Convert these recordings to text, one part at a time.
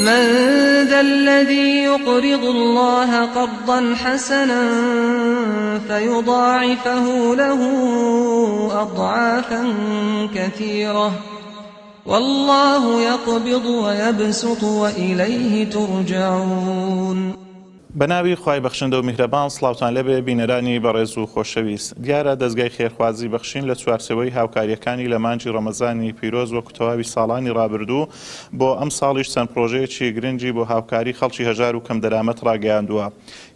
من ذا الذي يقرض الله قرضا حسنا فيضاعفه له أضعافا كثيرة والله يقبض ويبسط وإليه ترجعون. بەناوی خوای بەخشندە و میهرەبان سڵاوتان لەبێ بینەرانی بەڕێز و خۆشەویست. دیارە دەستگای خێرخوازی بەخشین لە چوارچێوەی هاوکاریەکانی لە مانجی ڕەمەزانی پیرۆز وەکو تەواوی ساڵانی ڕابردوو بۆ ئەم ساڵیش چەند پرۆژەیەکی گرنگی بۆ هاوکاری خەڵکی هەژار و کەم دەرامەت ڕاگەیاندووە.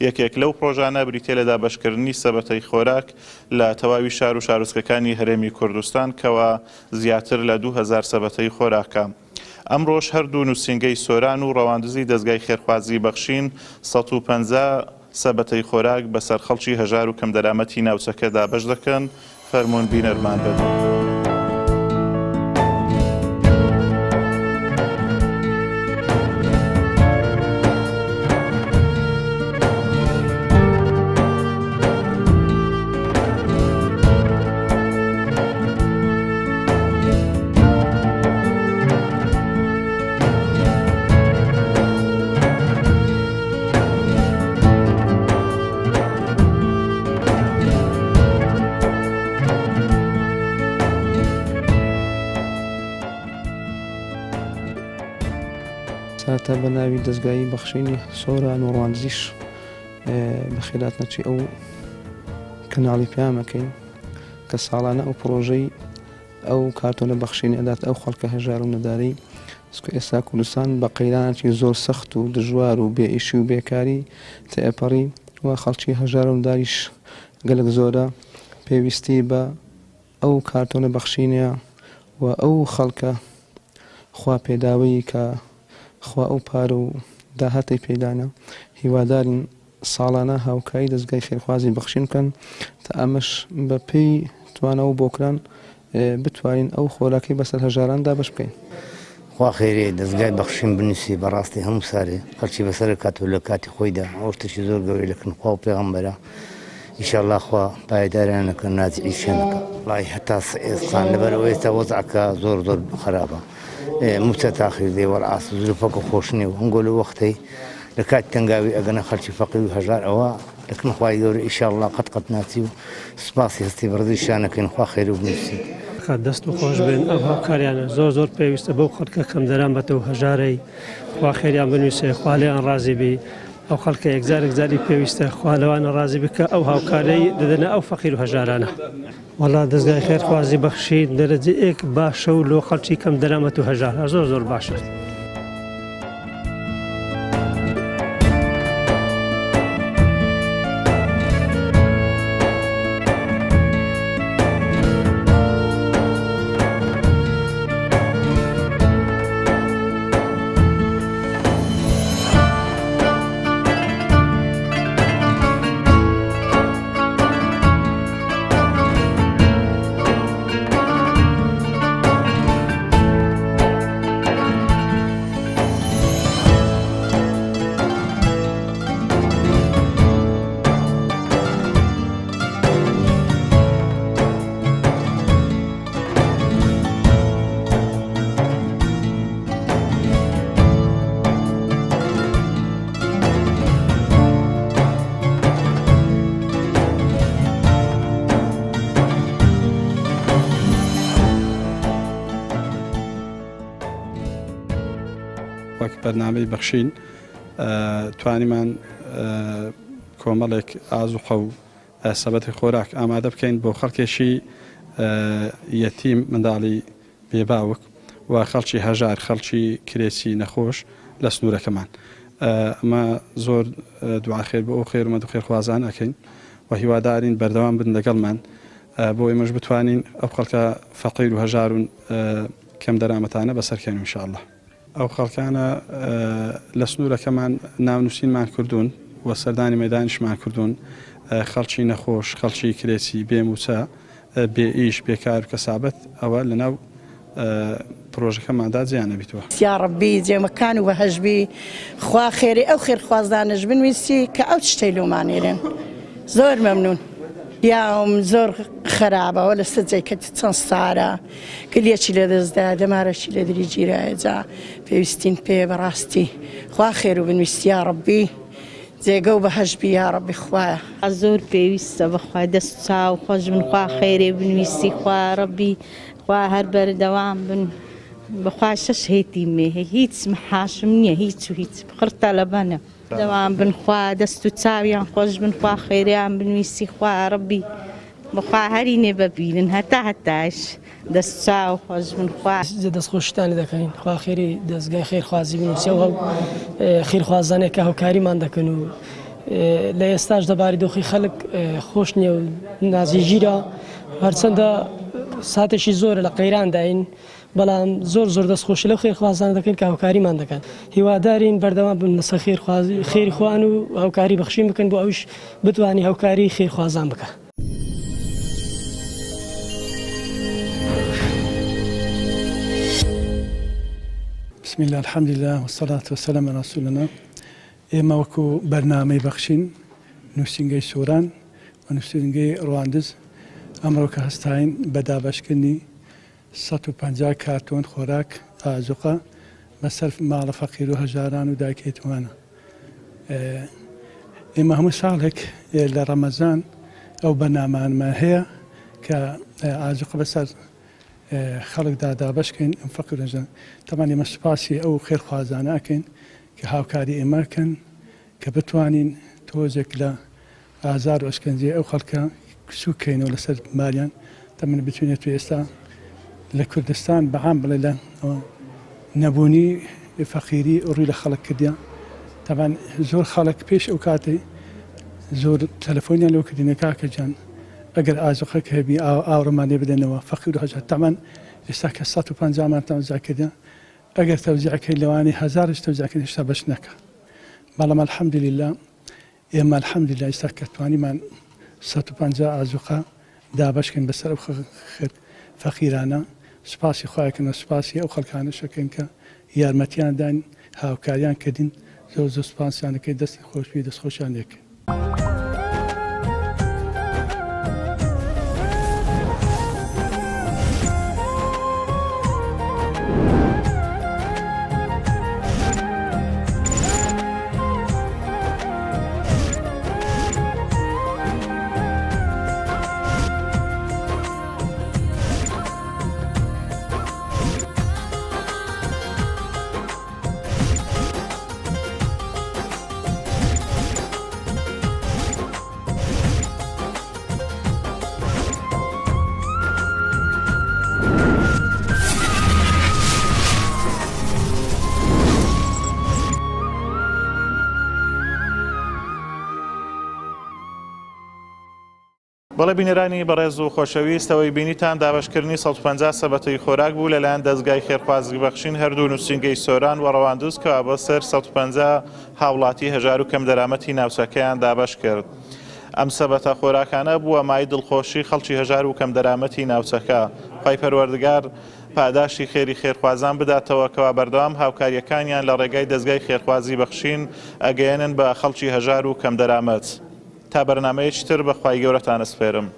یەکێک لەو پرۆژانە بریتێ لە دابەشکردنی سەبەتەی خۆراک لە تەواوی شار و شارۆچکەکانی هەرێمی کوردستان کەوا زیاتر لە 2000 سەبەتەی خۆراکە. ئەمڕۆژ هەردوو نووسینگەی سۆران و ڕەواندزی دەستگای خێرخوازی بەخشین 150 سەبەتەی خۆراک بەسەر خەڵکی هەژار و کەم دەرامەتی ناوچەکەدا بەش دەکەن. فەرموون بینەرمان بن. ساتە بە ناوی دەستگایی بەخشینی سۆران و ڕەواندزیش بەخێرات نەچی ئەو کەناڵی پیامەکەین کە ساڵانە ئەو پرۆژەی ئەو کارتۆنە بەخشینی ئەدات ئەو خەڵکە هەژار و نەداری ئێستا کوردستان بە قەیرانێکی زۆر سەخت و دژوار و بێئیشی و بێکاری تێپەڕی و خەڵکی هەژار و نەداریش گەلک زۆرە پێویستی بە ئەو کارتۆنە بەخشینە و ئەو خەڵکە خوا پێداوی کە خوا ئەو پارە و داهاتی پێدانە هیوادارین ساڵانە هاوکاری دەستگای خێرخوازی بەخشین بکەن تا ئەمەش بە پێی توانەوە بۆکران بتوانین ئەو خۆراکی بەسەر هەژاراندا بەش بکەین. خوا خێرێ دەستگای بەخشین بنووسی بەڕاستی هەموو سارێ خەڵکی بەسەر کات و لە کاتی خۆیدا ئەو شتێکی زۆر گەورەی لەکن خوا و پێغەمبەرە ئینشاءالله خوا پایداریانەکە نازعی شوێنەکە وڵای هەتا ئێستان لەبەرەوە ئێستا وەزعەکە زۆر زۆر خراپە مبتە تاخیر دێ وەڵعاس زلوفەکە خۆش نیە و هەنگۆ لە وەختەی لە کاتی تەنگاوی ئەگەنە خەڵکی فەقیر و هەژار ئەوە لەکن خوای گەورە ئینشاءالله قەت ناچی و سوپاسی هەستی بەڕێزی شانەکەین خوا خێر و بنووسی دەست و خۆش بێن ئەو هاوکاریانە زۆر زۆر پێویستە بەو خەڵکە کەم دەرامەتە و هەژارەی خوا خێریان بنووسێ خوا لێیان ڕازی بی ئەو خەڵکە یەکجارێک جاری پێویستە خوا لەوانە ڕازی بکە ئەو هاوکارەی دەدەنە ئەو فەقیر و هەژارانە. وەڵا دەستگای خێرخوازی بەخشین دەرەجەیەک باشە و لۆ خەڵکی کەم دەرامەت و هەژار زۆر زۆر باشە. وەک بەرنامەی بەخشین توانیمان کۆمەڵێک ئازوقە و سەبەتی خۆراک ئامادە بکەین بۆ خەڵکێکی یەتیم منداڵی بێباوک و خەڵکی هەژار خەڵکی کرێسی نەخۆش لە سنوورەکەمان. ئەمە زۆر دوعاخێر بۆ ئەو خێرمەند و خێرخوازان ئەکەین و هیوادارین بەردەوام بن لەگەڵمان بۆ ئێمەش بتوانین ئەو خەڵکە فەقیر و هەژارون کەم دەرامەتانە بەسەرکەین ئینشاءالله. ئەو خەڵکانە لە سنوورەکەمان ناونووسینمان کردوون و سەردانی مەدانیشمان کردوون خەڵکی نەخۆش خەڵکی کرێسی بێموچە بێئیش بێکار و کەسابەت ئەوە لەناو پرۆژەکەماندا جیانە بیتوە. یا ڕەبی جێمەکان و بەهەژبی خوا خێری ئەو خێرخوازدانش بنویسی کە ئەو شتەی لۆمانێرن زۆر مەمنون یاوم زۆر خراپەوە لەسەر جێکەتی چەند سارە کلێکی لە دەستدا دەمارەشی لە دری گیرایەجا پێویستین پێ بەڕاستی خوا خێر و بنویستی یا ڕەبی جێگە و بەهەژبی یا ڕەبی خوایە زۆر پێویستە بەخوای دەست چاو خۆش بن خوا خێرێ بنویستی خوا ڕەبی خوا هەر بەردەوام بن بەخوا شەش هێتی مێ هیچ محاشم نییە هیچ و هیچ بخڕتە لە بەنە دەوام بن خوا دەست و چاویان خۆش بن خوا خێریان بنویستی خوا ڕەبی بخوا هەری نێ ببینن هەتاش دەست چاو خۆش بن خوا دەستخۆشتانی دەکەین خوا خێری دەستگای خێرخوازی بنووسێ و خێرخوازانێک کە هەوکاریمان دەکەن و لە ئێستاش دەباری دۆخی خەڵک خۆش نییە و نازیژیرە هەرچەندە ساتێکی زۆرە لە قەیرانداین بەڵام زۆر دەستخۆشی لەو خێرخوازان دەکەن کە هاوکاریمان دەکەن هیوادارین بەردەوام بن لەسەر خێری خوان و هاوکاری بەخشین بکەن بۆ ئەوش بتوانی هاوکاری خێرخوازان بکە. بسم الله الحمد لله والصلاة والسلام على رسول الله. ئێمە وەکو بەرنامەی بەخشین نووسینگەی سۆران و نووسینگەی ڕواندز ئەمڕۆ کە هەستاین بە دابەشکردنی 150 کارتۆن خۆراک ئازوقە بەسەر ماڵە فەقیر و هەژاران و دایکێتوانە. ئێمە هەموو ساڵێک لە ڕەمەزان ئەو بەرنامەمان هەیە کە ئازوقە بەسەر خەڵکدا دابەشکەین ئەم فەقیر و هەژاران. تەمان ئێمە سوپاسی ئەو خێرخوازانە ئەکەین کە هاوکاری ئێمەکەن کە بتوانین تۆزێک لە ئازار و ئەشکەنجی ئەو خەڵکە سوکەینەوە لەسەر ماریان تەمەن بتوانێت ئێستا لە کوردستان بەعام بڵێ لە نەبوونی فەقیری ڕووی لە خەڵک کردیان. تەمان زۆر خەڵک پێش ئەو کاتی زۆر تەلەفۆنیان لەو کردینە کاکە جان ئەگەر ئازوقەک هەبی ئاوڕەمانێ بدەنەوە فەقیر و هەژار. تەمان ئێستا کە 150مان تەوزیع کردیان ئەگەر تەوزیعەکەی لەوانی هەزارش تەوزیعکەن هێشتا بەش نەکە. بەڵام الحەمدوللیلا ئێمە الحەمدوللیلا ئێستا کە توانیمان 150 ئازوقە دابەشکەین بەسەر ئەو فەقیرانە سوپاسی خوایەکەن و سوپاسی ئەو خەڵکانەشەکەین کە یارمەتیان داین هاوکاریان کردین زۆر سوپاسیانەکەی دەستی خۆشوی دەستخۆشیان لێکرد. بەڵێ بینەرانی بەڕێز و خۆشەویستەوەی بینیتان دابەشکردنی 150 سەبەتەی خۆراک بوو لەلایەن دەستگای خێرخوازی بەخشین هەردوو نووسینگەی سۆران و ڕەواندز کە بە سەر 150 هاوڵاتی هەژار و کەم دەرامەتی ناوچەکەیان دابەش کرد. ئەم سەبەتە خۆراکانە بووە مای دڵخۆشی خەڵکی هەژار و کەم دەرامەتی ناوچەکە. خوای پەروەردگار پاداشی خێری خێرخوازان بداتەوە کەوا بەردەوام هاوکاریەکانیان لە ڕێگای دەستگای خێرخوازی بەخشین ئەگەیەنن بە خەڵکی هەژار و کەم دەرامەت. تا بەرنامەیەکی تر بەخوای گەورەتان ئەسپێرم.